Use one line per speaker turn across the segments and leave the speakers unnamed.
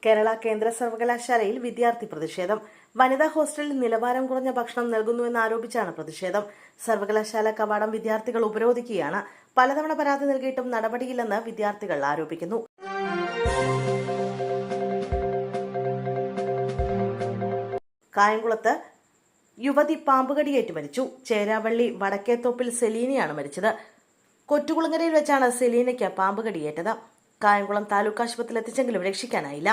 കേരള കേന്ദ്ര സർവകലാശാലയിൽ വിദ്യാർത്ഥി പ്രതിഷേധം. വനിതാ ഹോസ്റ്റലിൽ നിലവാരം കുറഞ്ഞ ഭക്ഷണം നൽകുന്നുവെന്നാരോപിച്ചാണ് പ്രതിഷേധം. സർവകലാശാല കവാടം വിദ്യാർത്ഥികൾ ഉപരോധിക്കുകയാണ്. പലതവണ പരാതി നൽകിയിട്ടും നടപടിയില്ലെന്ന് വിദ്യാർത്ഥികൾ ആരോപിക്കുന്നു. കായംകുളത്ത് യുവതി പാമ്പുകടിയേറ്റ് മരിച്ചു. ചേരാവള്ളി വടക്കേത്തോപ്പിൽ സെലീനയാണ് മരിച്ചത്. കൊറ്റുകുളങ്ങരയിൽ വെച്ചാണ് സെലീനയ്ക്ക് പാമ്പുകടിയേറ്റത്. കായംകുളം താലൂക്ക് ആശുപത്രിയിൽ എത്തിച്ചെങ്കിലും രക്ഷിക്കാനായില്ല.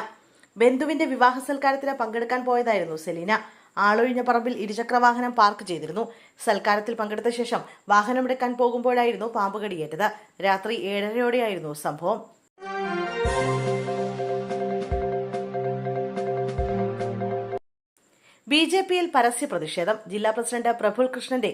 ബന്ധുവിന്റെ വിവാഹ സൽക്കാരത്തിന് പങ്കെടുക്കാൻ പോയതായിരുന്നു സെലീന. ആളൊഴിഞ്ഞ പറമ്പിൽ ഇരുചക്രവാഹനം പാർക്ക് ചെയ്തിരുന്നു. സൽക്കാരത്തിൽ പങ്കെടുത്ത ശേഷം വാഹനമെടുക്കാൻ പോകുമ്പോഴായിരുന്നു പാമ്പുകടിയേറ്റത്. രാത്രി 7:30യോടെയായിരുന്നു സംഭവം. ബി.ജെ.പിയിൽ പരസ്യ പ്രതിഷേധം. ജില്ലാ പ്രസിഡന്റ് പ്രഫുൽ കൃഷ്ണന്റെ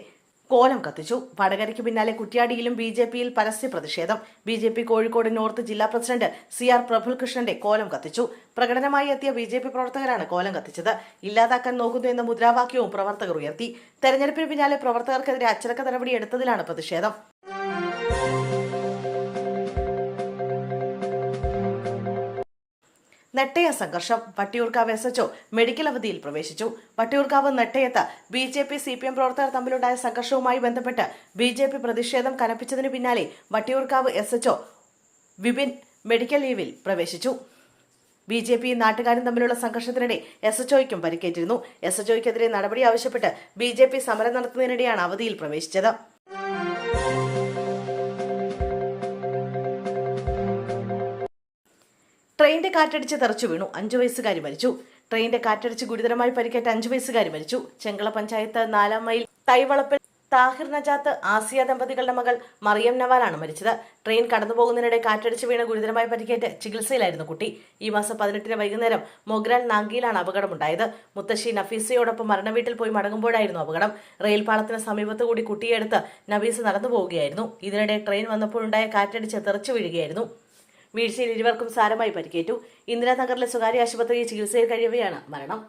കോലം കത്തിച്ചു. വടകരയ്ക്ക് പിന്നാലെ കുറ്റ്യാടിയിലും ബി.ജെ.പിയിൽ പരസ്യ പ്രതിഷേധം. ബി.ജെ.പി കോഴിക്കോട് നോർത്ത് ജില്ലാ പ്രസിഡന്റ് സി.ആർ. പ്രഫുൽ കൃഷ്ണന്റെ കോലം കത്തിച്ചു. പ്രകടനമായി എത്തിയ ബി.ജെ.പി പ്രവർത്തകരാണ് കോലം കത്തിച്ചത്. ഇല്ലാതാക്കാൻ നോക്കുന്നു എന്ന മുദ്രാവാക്യവും പ്രവർത്തകർ ഉയർത്തി. തെരഞ്ഞെടുപ്പിന് പിന്നാലെ പ്രവർത്തകർക്കെതിരെ അച്ചടക്ക നടപടി എടുത്തതിലാണ് പ്രതിഷേധം. നെട്ടയ സംഘർഷം. വട്ടിയൂർക്കാവ് എസ്.എച്ച്.ഒ മെഡിക്കൽ അവധിയിൽ പ്രവേശിച്ചു. വട്ടിയൂർക്കാവ് നെട്ടയത്ത് ബി.ജെ.പി CPM പ്രവർത്തകർ തമ്മിലുണ്ടായ സംഘർഷവുമായി ബന്ധപ്പെട്ട് ബി.ജെ.പി പ്രതിഷേധം കനപ്പിച്ചതിനു പിന്നാലെ വട്ടിയൂർക്കാവ് എസ്.എച്ച്.ഒ വിപിൻ മെഡിക്കൽ ലീവിൽ പ്രവേശിച്ചു. ബി.ജെ.പി നാട്ടുകാരും തമ്മിലുള്ള സംഘർഷത്തിനിടെ എസ്.എച്ച്.ഒയ്ക്കും പരിക്കേറ്റിരുന്നു. എസ്.എച്ച്.ഒയ്ക്കെതിരെ നടപടി ആവശ്യപ്പെട്ട് ബി.ജെ.പി സമരം നടത്തുന്നതിനിടെയാണ് അവധിയിൽ പ്രവേശിച്ചത്. ട്രെയിനിന്റെ കാറ്റടിച്ച് തെറിച്ചു വീണു. 5 വയസ്സുകാരി മരിച്ചു. ട്രെയിനിന്റെ കാറ്റടിച്ച് ഗുരുതരമായി പരിക്കേറ്റ 5 വയസ്സുകാരി മരിച്ചു. ചെങ്കള പഞ്ചായത്ത് 4 മൈൽ തൈവളപ്പിൽ താഹിർ നജാത്ത് ആസിയ ദമ്പതികളുടെ മകൾ മറിയം നവാലാണ് മരിച്ചത്. ട്രെയിൻ കടന്നുപോകുന്നതിനിടെ കാറ്റടിച്ച് വീണ് ഗുരുതരമായി പരിക്കേറ്റ് ചികിത്സയിലായിരുന്നു കുട്ടി. ഈ മാസം 18-ന് വൈകുന്നേരം മൊഗ്രാൽ നാങ്കിയിലാണ് അപകടമുണ്ടായത്. മുത്തശ്ശി നഫീസയോടൊപ്പം മരണവീട്ടിൽ പോയി മടങ്ങുമ്പോഴായിരുന്നു അപകടം. റെയിൽ പാളത്തിന് സമീപത്തുകൂടി കുട്ടിയെടുത്ത് നഫീസ് നടന്നു പോവുകയായിരുന്നു. ഇതിനിടെ ട്രെയിൻ വന്നപ്പോഴുണ്ടായ കാറ്റടിച്ച് തെറിച്ചു വീഴുകയായിരുന്നു. വീഴ്ചയിൽ ഇരുവർക്കും സാരമായി പരിക്കേറ്റു. ഇന്ദിരാനഗറിലെ സ്വകാര്യ ആശുപത്രിയിൽ ചികിത്സയിൽ കഴിയവെയാണ് മരണം.